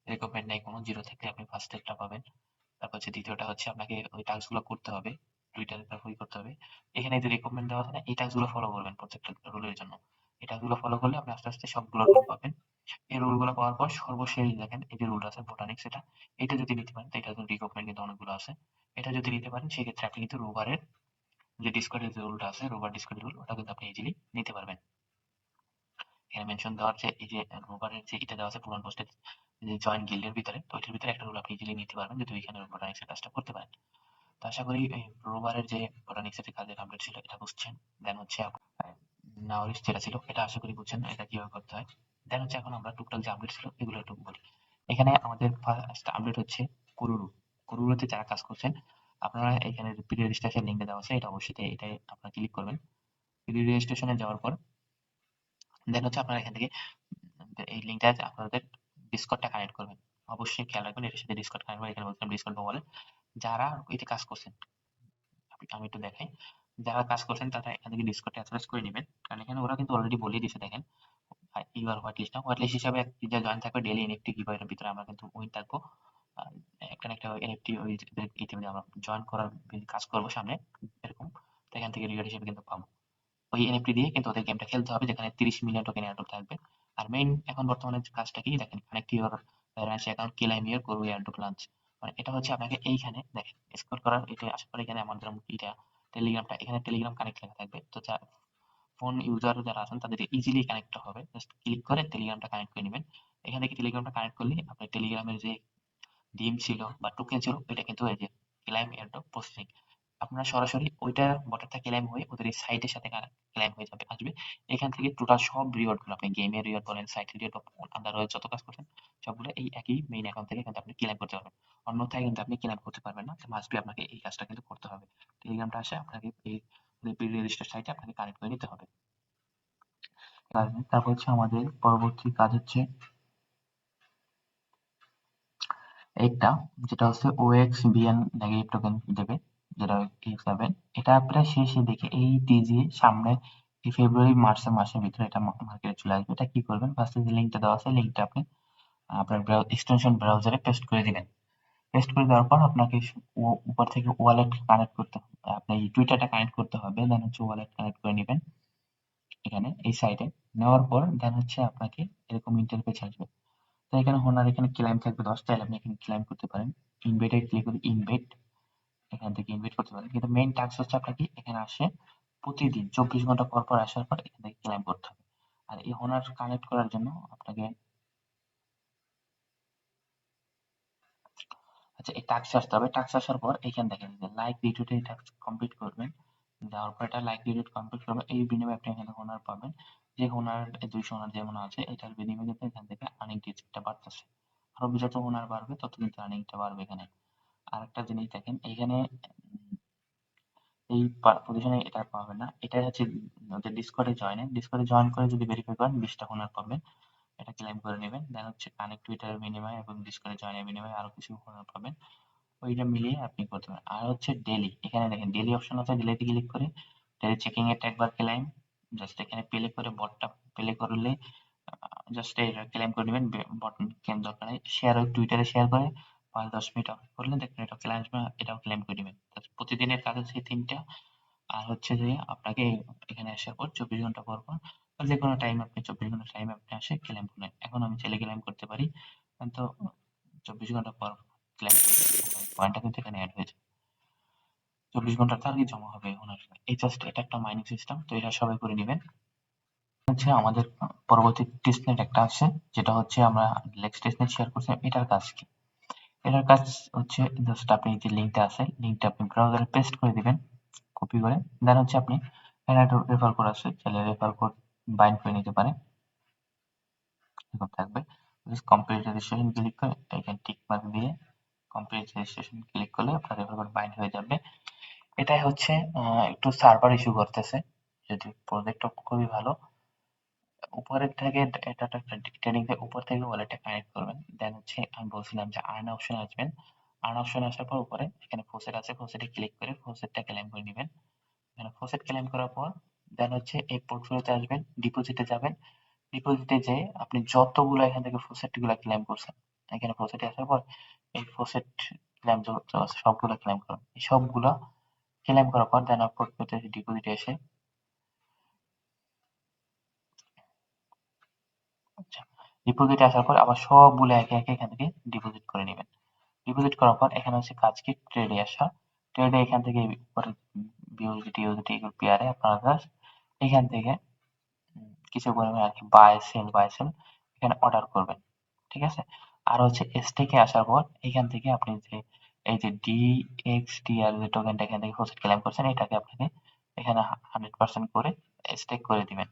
রেকমেন্ড নাই কোনো জিরো থেকে আপনি ফার্স্ট এডটা পাবেন। তারপর হচ্ছে দ্বিতীয়টা হচ্ছে আপনাকে ওই টাস্ক গুলো করতে হবে টুইটারে তারপর করতে হবে। এখানে যে রিকমেন্ড দেওয়া আছে না এই টাস্ক গুলো ফলো করবেন প্রত্যেকটা রুলের জন্য। এই টাস্ক গুলো ফলো করলে আপনি আস্তে আস্তে সবগুলো রুল পাবেন। এই রুল গুলো পাওয়ার পর সর্বশেষ দেখেন এই যে রুলটা আছে বোটানিক্স এটা যদি নিতে পারেন তো এটা রিকমেন্ড কিন্তু অনেকগুলো আছে। এটা যদি নিতে পারেন সেক্ষেত্রে আপনি কিন্তু রোভারের যে ডিসকর্ডের যে রুলটা আছে রোভার ডিসকর্ড রুল ওটা কিন্তু আপনি ইজিলি নিতে পারবেন। এখানে মেনশন দেওয়া আছে এই যে রোভারের যে এটা দেওয়া আছে পুরান পোস্টের যে জয়েন গিল্ডের ভিতরে তো ওইটার ভিতরে একটা রুল আপনি ইজিলি নিতে পারবেন যদি ওইখানে বোটানিক্সের কাজটা করতে পারেন। তো আশা করি এই রোভারের যে বোটানিক্সের যে কাজের আপডেট ছিল এটা বুঝছেন। দেন হচ্ছে নাওরিশ যেটা ছিল এটা আশা করি বুঝছেন এটা কিভাবে করতে হয়। দেন হচ্ছে এখন আমরা টুকটাক যে আপডেট ছিল এগুলো একটু বলি। এখানে আমাদের ফার্স্ট আপডেট হচ্ছে কুরুরু। কুরুরুতে যারা কাজ করছেন আপনারা এখানে প্রি রেজিস্ট্রেশন লিঙ্কটা দেওয়া আছে এটা অবশ্যই এটাই আপনারা ক্লিক করবেন। প্রি রেজিস্ট্রেশনে যাওয়ার পর দেন হচ্ছে আপনারা এখান থেকে এই লিঙ্কটা আপনাদের ডিসকর্ডটা কানেক্ট করবেন। অবশ্যই খেয়াল রাখবেন এটার সাথে ডিসকর্ড কানেক্ট করবেন। এখানে বলছিলাম ডিসকর্ড বলে যারা এতে কাজ করছেন আমি একটু দেখাই। যারা কাজ করছেন তারা এখান থেকে ডিসকর্ডটা অ্যাক্সেস করে নেবেন। কারণ এখানে ওরা কিন্তু অলরেডি বলেই দিয়েছে দেখেন ইউ আর হোয়াইট লিস্ট না হোয়াইট লিস্ট হিসাবে যে জয়েন থাকবে ডেইলি এনএফটি গিভওয়ের ভিতরে আমরা কিন্তু উইন থাকবো। আর একটা না একটা এনএফটি ওই ইতিমধ্যে আমরা জয়েন করার কাজ করবো সামনে এরকম তো এখান থেকে রিওয়ার্ড হিসেবে কিন্তু পাবো। ওই এনএফটি দিয়ে কিন্তু ওদের গেমটা খেলতে হবে যেখানে 30 মিলিয়ন টোকেন এয়ারড্রপ থাকবে। আর মেইন এখন বর্তমানে যে কাজটা কি দেখেন connect your balance account claim your করবো এয়ারড্রপ লঞ্চ মানে এটা হচ্ছে আপনাকে এইখানে দেখেন স্ক্রল করার এটা আসার পরে এখানে আমাদের এটা টেলিগ্রামটা এখানে টেলিগ্রাম কানেক্ট লেখা থাকবে তো ফোন ইউজার যারা আছেন তাদের ইজিলি কানেক্ট হবে জাস্ট ক্লিক করে টেলিগ্রামটা কানেক্ট করে নেবেন। এখান থেকে টেলিগ্রামটা কানেক্ট করলে আপনার টেলিগ্রামের যে ডিম ছিল বা টোকেন ছিল ওইটা কিন্তু এই যে ক্লাইম এয়ারড্রপ প্রসেসিং আপনারা সরাসরি ওইটা বটারটা ক্লেম হয়ে ওদের এই সাইটের সাথে ক্লেম হয়ে যাবে আসবে। এখান থেকে টোটাল সব রিওয়ার্ড গুলো আপনি গেমের রিওয়ার্ড বলেন সাইটের রিওয়ার্ড বা আন্ডারওয়্যার যত কাজ করছেন সবগুলো এই একই মেইন অ্যাকাউন্ট থেকে কিন্তু আপনি ক্লেম করতে পারবেন। অন্যথায় কিন্তু আপনি ক্লেম করতে পারবেন না মাস্ট বি আপনাকে এই কাজটা কিন্তু করতে হবে। টেলিগ্রামটা আসে আপনাকে এই প্রি রেজিস্টার সাইটে আপনাকে কানেক্ট করে নিতে হবে। তারপর হচ্ছে আমাদের পরবর্তী কাজ হচ্ছে একটা যেটা হচ্ছে ওএক্স বিএন নেগেটিভ টোকেন দেবে যেটা E7 এটা প্রায় শেষে দেখে এই টিজি সামনে এই ফেব্রুয়ারি মাসের ভিতরে এটা মার্কেটে চলে আসবে। এটা কি করবেন ফার্স্টে যে লিঙ্কটা দেওয়া আছে লিঙ্কটা আপনি আপনার এক্সটেনশন ব্রাউজারে পেস্ট করে দিবেন। পেস্ট করে দেওয়ার পর আপনাকে উপর থেকে ওয়ালেট কানেক্ট করতে হবে আপনি এই টুইটারটা কানেক্ট করতে হবে দেন হচ্ছে ওয়ালেট কানেক্ট করে নেবেন এখানে এই সাইডে নেওয়ার পর দেন হচ্ছে আপনাকে এরকম ইন্টারফেস আসবে। তো এখানে হোনার এখানে ক্লাইম থাকবে 10 টা আপনি এখানে ক্লাইম করতে পারেন। ইনভাইটে ক্লিক করে ইনভাইট এখান থেকে ইনভাইট করতে পারেন কিন্তু মেইন টাস্ক হচ্ছে আপনাকে এখানে আসে প্রতিদিন 24 ঘন্টা পর পর আসার পর এখান থেকে ক্লাইম করতে হবে। আর এই হোনার কানেক্ট করার জন্য আপনাকে আচ্ছা এই টাস্ক আসতে হবে টাস্ক আসার পর এখানে দেখেন যে লাইক রিটুইটে এই টাস্ক কমপ্লিট করবেন। দেওয়ার পর এটা লাইক রিটুইট কমপ্লিট করবেন এই বিনিময়ে আপনি এখানে হোনার পাবেন। যে হোনার 200 হোনার যেমন আছে এটার বিনিময়ে কিন্তু এখান থেকে আর্নিং টা বাড়তেছে। আরো যত হোনার বাড়বে তত কিন্তু আর্নিংটা বাড়বে এখানে। আরেকটা জিনিস দেখেন এইখানে এই পজিশনে এটা পাবেন না এটা হচ্ছে ডিসকর্ডে জয়েন করে যদি ভেরিফাই করেন 20টা হোনার পাবেন। এটা ক্লেম করে নেবেন। দেন হচ্ছে কানেক্ট টুইটারের বিনিময়ে এবং ডিসকর্ডে জয়েনের বিনিময়ে আরো কিছু পাবেন, ওইটা মিলিয়ে আপনি করতে পারেন। আর হচ্ছে ডেলি, এখানে দেখেন ডেলি অপশন আছে, ডেলিতে ক্লিক করে ডেলি চেকিং এটা একবার ক্লেম, জাস্ট এখানে প্লে করে বটটা প্লে করলে জাস্ট এটা ক্লেম করে নেবেন। বটন কেন দরকার নেই, শেয়ার টুইটারে শেয়ার করে 5-10 মিনিট অপেক্ষা করলে দেখবেন এটা ক্লেম আসবে, এটাও ক্লেম করে নেবেন। প্রতিদিনের কাজ হচ্ছে এই 3টা। আর হচ্ছে যে আপনাকে এখানে আসার পর 24 ঘন্টা পর পর বা যে কোনো টাইম, আপনি 24 ঘন্টা টাইম আপনি আসে ক্লেম করবেন। এখন আমি চাইলে ক্লেম করতে পারি, তো 24 ঘন্টা পর ক্লেম করলে পয়েন্টটা কিন্তু এখানে অ্যাড হয়ে যায়। 24 ঘন্টা তারই জমা হবে ওনার। এই জাস্ট এটা একটা মাইনিং সিস্টেম, তো এটা সবাই করে নেবেন। হচ্ছে আমাদের পরবর্তী টেস্টনেট একটা আছে, যেটা হচ্ছে আমরা নেক্সট টেস্টনেট শেয়ার করছি। এটার কাজ কি? এটার কাজ হচ্ছে জাস্ট আপনি যে লিঙ্কটা আছে, লিঙ্কটা আপনি ব্রাউজারে পেস্ট করে দিবেন কপি করে। দেন হচ্ছে আপনি এখানে একটা রেফার কোড আছে, চাইলে রেফার কোড বাইন্ড করে নিতে পারেন, এরকম থাকবে। কমপ্লিট রেজিস্ট্রেশন ক্লিক করে এখানে টিক মার্ক দিয়ে কমপ্লিট রেজিস্ট্রেশন ক্লিক করলে আপনার রেফার কোড বাইন্ড হয়ে যাবে। এটাই হচ্ছে একটু সার্ভার ইস্যু করতেছে, যদি প্রজেক্টটা খুবই ভালো। উপরের থেকে এটা ট্রেডিং থেকে উপর থেকে ওয়ালেটটা কানেক্ট করবেন। দেন হচ্ছে আমি বলছিলাম যে আর্ন অপশনে আসবেন। আর্ন অপশনে আসার পর উপরে এখানে ফোসেট আছে, ফোসেটে ক্লিক করে ফোসেটটা ক্লেম করে নেবেন। এখানে ফোসেট ক্লেম করার পর দেন হচ্ছে এই পোর্টফোলিওতে আসবেন, ডিপোজিটে যাবেন। ডিপোজিটে যেয়ে আপনি যতগুলো এখান থেকে ফোসেট গুলা ক্লেম করছেন, এখানে ফোসেটে আসার পর এই ফোসেট ক্লেম যত আছে সবগুলো ক্লেম করুন। এই সবগুলো ক্লেম করার পর দেন পোর্টফোলিওতে ডিপোজিটে এসে আচ্ছা, ডিপোজিটে আসার পর আবার সবগুলো একে একে এখান থেকে ডিপোজিট করে নেবেন। ডিপোজিট করার পর এখানে হচ্ছে কাজ কি, ট্রেডে আসা। ট্রেডে এখান থেকে উপরে বিউজিটি টিউজিটি এগুলো পেয়ারে আপনারা জাস্ট এখান থেকে কিছু পরিমাণ আর কি বাই সেল এখানে অর্ডার করবেন। ঠিক আছে? আর হচ্ছে স্টেকে আসার পর এখান থেকে আপনি যে এই যে DXDR যে টোকেনটা এখান থেকে হোস্ট ক্লেম করছেন, এটাকে আপনাকে এখানে 100% করে স্টেক করে দিবেন।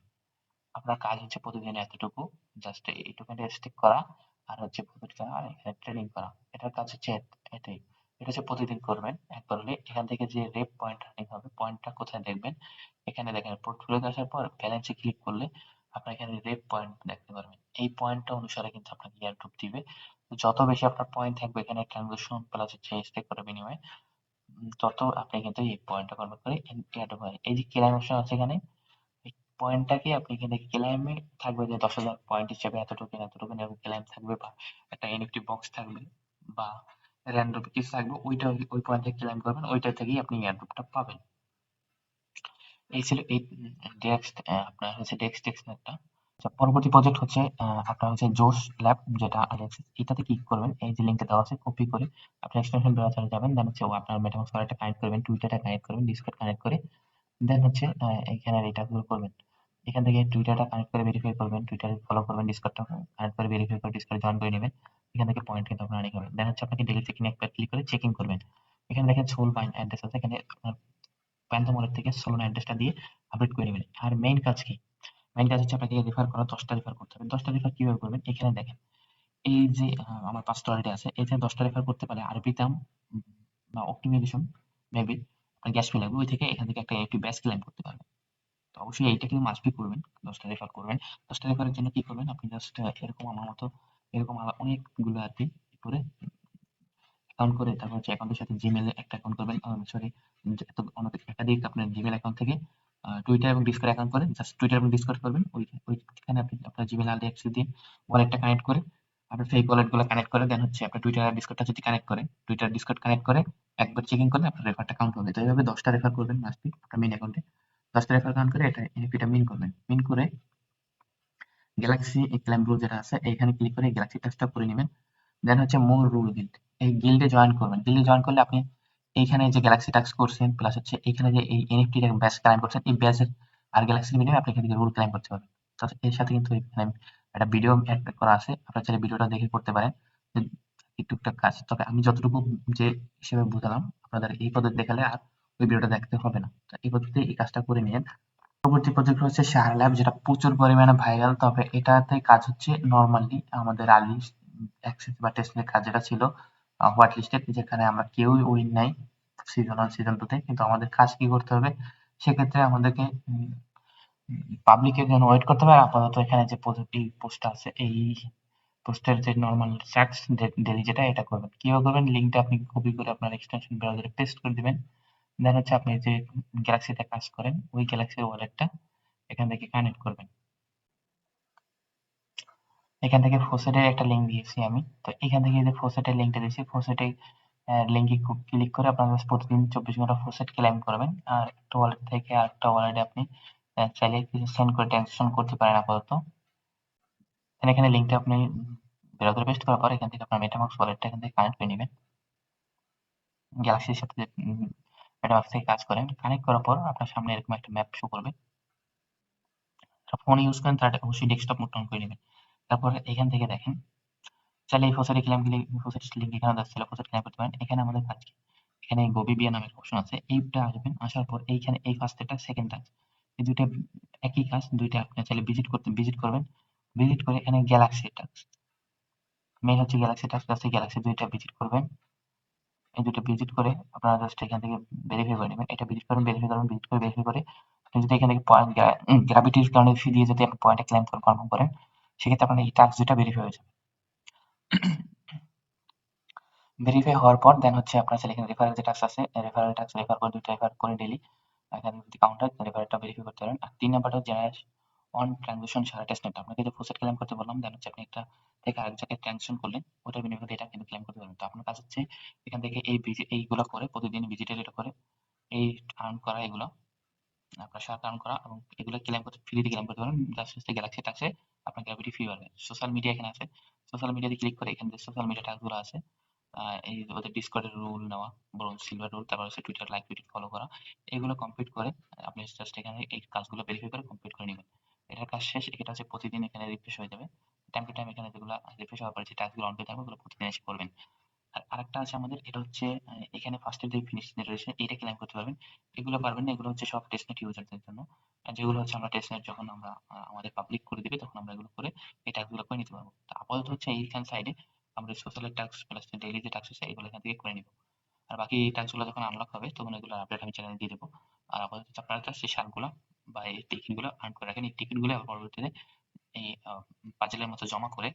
আপনার কাজ হচ্ছে প্রতিদিন এতটুকু, জাস্ট এইটুখানি স্টিক করা আর হচ্ছে প্রতিটা আর এখানে ট্রেডিং করা। এটার কাজ হচ্ছে এটাই। এটা হচ্ছে প্রতিদিন করবেন একবার হলে। এখান থেকে যে রেপ পয়েন্ট আর্নিং হবে, পয়েন্টটা কোথায় দেখবেন, এখানে দেখেন পোর্টফোলিওতে আসার পর ব্যালেন্সে ক্লিক করলে আপনার এখানে রেপ পয়েন্ট দেখতে পারবেন। এই পয়েন্টটা অনুসারে কিন্তু আপনাকে এয়ারড্রপ দিবে। তো যত বেশি আপনার পয়েন্ট থাকবে এখানে ট্রানজাকশন প্লাস হচ্ছে স্টেক করার বিনিময়ে, তত আপনি কিন্তু এই পয়েন্টটা কনভার্ট করে এয়ারড্রপ হয়। এই যে ক্লেম অপশন আছে এখানে, এই পয়েন্টটাকে আপনি এখানে ক্লেমে থাকবে যে 10,000 পয়েন্ট হিসেবে এতটুকু এরকম ক্লেম থাকবে, বা একটা এনএফটি বক্স থাকবে, বা র্যান্ডম কিছু থাকবে, ওইটা ওই পয়েন্ট থেকে ক্লেম করবেন, ওইটা থেকেই আপনি এয়ারড্রপটা পাবেন। এই ছিল এই ডেক্স, আপনার হচ্ছে ডেক্স টেক্সনেটটা। আচ্ছা, পরবর্তী প্রজেক্ট হচ্ছে আপনার হচ্ছে জোশ ল্যাব, যেটা আইএক্সএস। এটাতে ক্লিক করবেন, এই যে লিঙ্কটা দেওয়া আছে কপি করে আপনি এক্সটেনশন ব্রাউজারে যাবেন। দেন হচ্ছে আপনার মেটামাস্ক ওয়ালেটটা কানেক্ট করবেন, টুইটারটা কানেক্ট করবেন, ডিসকর্ড কানেক্ট করে দেন হচ্ছে এখানে এটা গুলো করবেন। এখান থেকে টুইটারটা কানেক্ট করে ভেরিফাই করবেন, টুইটারে ফলো করবেন, ডিসকর্ডটা কানেক্ট করে ভেরিফাই করে ডিসকর্ডে জয়েন করে নেবেন। এখান থেকে পয়েন্ট কিন্তু আপনার আর্নিং হবে। দেন হচ্ছে আপনাকে ডেলি চেকিং একবার ক্লিক করে চেকিং করবেন। এখানে দেখেন সোল বাইন অ্যাড্রেস আছে, এখানে আপনার প্যান্থম ওয়ালেট থেকে সোল অ্যাড্রেসটা দিয়ে আপডেট করে নেবেন। আর মেইন কাজ কি? মেইন কাজ হচ্ছে আপনাকে রেফার করা 10টা রেফার করতে হবে। 10টা রেফার কিভাবে করবেন? এখানে দেখেন এই যে আমার 5টা অলরেডি আছে, এখানে 10টা রেফার করতে পারে আরবিতাম বা অপটিমাইজেশন মেবি আপনার গ্যাস ফি লাগবে, ওই থেকে এখান থেকে একটা একটি ব্যাচ ক্লেম করতে পারবেন। তো অবশ্যই এইটা কিন্তু মাস্ট বি করবেন, 10টা রেফার করবেন। 10টা রেফারের জন্য কি করবেন, আপনি জাস্ট এরকম আমার মতো এরকম অনেকগুলো আর কি করে অ্যাকাউন্ট করে তারপর হচ্ছে অ্যাকাউন্টের সাথে জিমেলে একটা অ্যাকাউন্ট করবেন, সরি একাধিক আপনার জিমেল অ্যাকাউন্ট থেকে টুইটার এবং ডিসকর্ড অ্যাকাউন্ট করে জাস্ট টুইটার এবং ডিসকর্ড করবেন। ওইখানে আপনি আপনার জিমেল আইডি অ্যাক্সেস দিয়ে ওয়ালেটটা কানেক্ট করে আপনার ফেক ওয়ালেট গুলো কানেক্ট করে দেন হচ্ছে আপনার টুইটার আর ডিসকর্ডটা যদি কানেক্ট করে টুইটার ডিসকর্ড কানেক্ট করে একবার চেকিং করলে আপনার রেফারটা কাউন্ট হবে। তো এইভাবে 10টা রেফার করবেন মাস্ট বি আপনার মেইন অ্যাকাউন্টে। 10টা রেফার কাউন্ট করে এটা এনএফটিটা মিন করবেন। মিন করে গ্যালাক্সি ক্ল্যাম্প রুল যেটা আছে এইখানে ক্লিক করে গ্যালাক্সি টাচটা করে নেবেন। দেন হচ্ছে মোর রুল গিল্ড, এই গিল্ডে জয়েন করবেন। গিল্ডে জয়েন করলে আপনি এইখানে যে গ্যালাক্সি টাস্ক করছেন প্লাস হচ্ছে এখানে যে এই এনএফটি ব্যাচ ক্লাইম করছেন, এই ব্যাচের আর গ্যালাক্সির মিনিমাম আপনি এখান থেকে রুল ক্লাইম করতে পারবেন। তো এর সাথে কিন্তু এখানে একটা ভিডিও অ্যাড করা আছে, আপনারা চাইলে ভিডিওটা দেখে করতে পারেন। এই টুকটাক কাজ, তবে আমি যতটুকু যে হিসেবে বুঝালাম আপনাদের এই পদ্ধতি দেখালে আর ওই ভিডিওটা দেখতে হবে না। তো এই পদ্ধতিতে এই কাজটা করে নিন। পরবর্তী প্রজেক্ট হচ্ছে শার ল্যাব, যেটা প্রচুর পরিমাণে ভাইরাল। তবে এটাতে কাজ হচ্ছে নরমালি আমাদের আর্লি অ্যাক্সেস বা টেস্টের কাজ যেটা ছিল হোয়াইট লিস্টেড, যেখানে আমরা কেউই উইন নাই সিজন 1 সিজন 2 তে। কিন্তু আমাদের কাজ কি করতে হবে সেক্ষেত্রে আমাদেরকে পাবলিকের জন্য ওয়েট করতে হবে। আর আপাতত এখানে যে এই পোস্টটা আছে, এই পোস্টের যে নর্মাল সার্চ ডেইলি যেটা, এটা করবেন। কিভাবে করবেন? লিঙ্কটা আপনি কপি করে আপনার এক্সটেনশন ব্রাউজারে পেস্ট করে দিবেন। দেন হচ্ছে আপনি যে গ্যালাক্সিতে কাজ করেন, ওই গ্যালাক্সির ওয়ালেটটা এখান থেকে কানেক্ট করবেন। এখান থেকে ফোসেটের একটা লিঙ্ক দিয়েছি আমি। তো এখান থেকে যে ফোসেটের লিঙ্কটা দিয়েছি, ফোসেটে লিঙ্কে ক্লিক করে আপনারা প্রতিদিন 24 ঘন্টা ফোসেট ক্লেম করবেন। আর একটা ওয়ালেট থেকে আরেকটা ওয়ালেটে আপনি চাইলে কিছু সেন্ড করে ট্রানজাকশন করতে পারেন আপাতত। দেন এখানে লিঙ্কটা আপনি ব্রাউজারে পেস্ট করার পর এখান থেকে আপনার মেটামাস্ক ওয়ালেটটা এখান থেকে কানেক্ট করে নেবেন। গ্যালাক্সির সাথে যে মেটামাস্ক থেকে কাজ করেন, কানেক্ট করার পর আপনার সামনে এরকম একটা ম্যাপ শো করবে। যারা ফোন ইউজ করেন তারা অবশ্যই ডেস্কটপ মোড অন করে নেবেন। তারপর এখান থেকে দেখেন, চাইলে এই ফসেট ক্লেম ফসেট লিঙ্ক এখানে যাচ্ছে, ফসেট ক্লেম করতে পারেন। এখানে আমাদের কাজ কি? এখানে গবি বিয়া নামের অপশন আছে, এইটা আসবেন। আসার পর এইখানে এই ফার্স্ট এটা সেকেন্ড টাচ, এই দুইটা একই কাজ, দুইটা আপনি চাইলে ভিজিট করবেন। ভিজিট করে এখানে গ্যালাক্সি টাচ, মেইন হচ্ছে গ্যালাক্সি টাচ আছে, গ্যালাক্সি দুইটা ভিজিট করবেন। এই দুটো ভিজিট করে আপনারা জাস্ট এখান থেকে ভেরিফাই করে নেবেন। এটা ভিজিট করবেন, ভেরিফাই করবেন, ভিজিট করে ভেরিফাই করে আপনি যদি এখান থেকে পয়েন্ট গ্র্যাভিটির কারণে ফি দিয়ে যদি আপনি পয়েন্টে ক্লেম কনফার্ম করেন, সেক্ষেত্রে আপনার এই টাস্ক দুটা ভেরিফাই হয়ে যাবে। ভেরিফাই হওয়ার পর দেন হচ্ছে আপনার চাইলে এখানে রেফারেল যে টাস্ক আছে, রেফারেল টাস্ক রেফার করে 2টা রেফার করে ডেইলি এখানে যদি কাউন্ট হয় রেফারেলটা ভেরিফাই করতে পারেন। আর 3 নাম্বারটা জেনারেট অন ট্রানজাকশন সারা টেস্টনেট, আপনাকে যে ফোসেট ক্লেম করতে বললাম, দেন হচ্ছে আপনি একটা থেকে আরেক জায়গায় ট্রানজাকশন করলেন, ওটার বিনিময়ে এটা কিন্তু ক্লেম করতে পারবেন। তো আপনার কাজ হচ্ছে এখান থেকে এইগুলো করে প্রতিদিন ভিজিটের এটা করে এই আর্ন করা, এগুলো আপনার সাথে আর্ন করা, এবং এগুলো ক্লেম করতে ফ্রিতে ক্লেম করতে পারেন। জাস্ট হচ্ছে গ্যালাক্সি টাক্সে আপনার গ্র্যাভিটি ফি বাড়বে। সোশ্যাল মিডিয়া এখানে আছে, সোশ্যাল মিডিয়াতে ক্লিক করে এখানে যে সোশ্যাল মিডিয়া টাস্কগুলো আছে, এই ওদের ডিসকর্ডের রুল নেওয়া, ব্রোঞ্জ সিলভার রুল, তারপর হচ্ছে টুইটার লাইক, টুইটার ফলো করা, এগুলো কমপ্লিট করে আপনি জাস্ট এখানে এই কাজগুলো ভেরিফাই করে কমপ্লিট করে নেবেন। এটার কাজ শেষ। এটা হচ্ছে প্রতিদিন এখানে রিফ্রেশ হয়ে যাবে। টাইম টু টাইম এখানে যেগুলো রিফ্রেশ হওয়ার পরে যে টাস্কগুলো অন পেয়ে থাকবে ওগুলো প্রতিদিন এসে করবেন। আর আরেকটা আছে আমাদের, এটা হচ্ছে এখানে ফার্স্টের যে ফিনিশ জেনারেশন, এটা ক্লেম করতে পারবেন। এগুলো পারবেন না, এগুলো হচ্ছে সব টেস্টনেট ইউজারদের জন্য। আর যেগুলো হচ্ছে আমরা টেস্টনেট যখন আমরা আমাদের পাবলিক করে দিবে, তখন আমরা এগুলো করে এই টাস্কগুলো করে নিতে পারবো। তো আপাতত হচ্ছে এইখান সাইডে আমরা সোশ্যাল টাস্ক প্লাস ডেইলি যে টাস্ক আছে এগুলো এখান থেকে করে নিব। আর বাকি টাস্কগুলো যখন আনলক হবে তখন এগুলো আপডেট আমি চ্যানেলে দিয়ে দেবো। আর আপাতত আপনারা জাস্ট এই শার্টগুলো বা এই টিকিটগুলো আর্ন করে রাখেন। এই টিকিটগুলো আবার পরবর্তীতে এই পাজেলের মতো জমা করে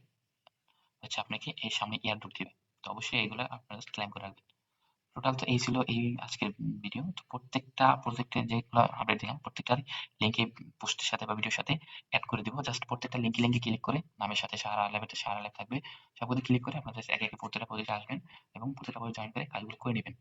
হচ্ছে আপনাকে এই সামনে ইয়ারড্রপ দিবে। তো অবশ্যই এগুলো আপনারা জাস্ট ক্লেম করে রাখবেন। টোটাল তো এই ছিল এই আজকের ভিডিও। তো প্রত্যেকটা প্রজেক্টের যেগুলো আপডেট দিলাম প্রত্যেকটার লিঙ্ক এই পোস্টের সাথে বা ভিডিওর সাথে অ্যাড করে দিব। জাস্ট প্রত্যেকটা লিঙ্কে ক্লিক করে নামের সাথে সাহারা ল্যাবে সাহারা ল্যাব থাকবে, সবগুলো ক্লিক করে আপনারা জাস্ট একে একে প্রত্যেকটা প্রজেক্টে আসবেন এবং প্রত্যেকটা প্রজেক্ট জয়েন করে কাজগুলো করে নেবেন।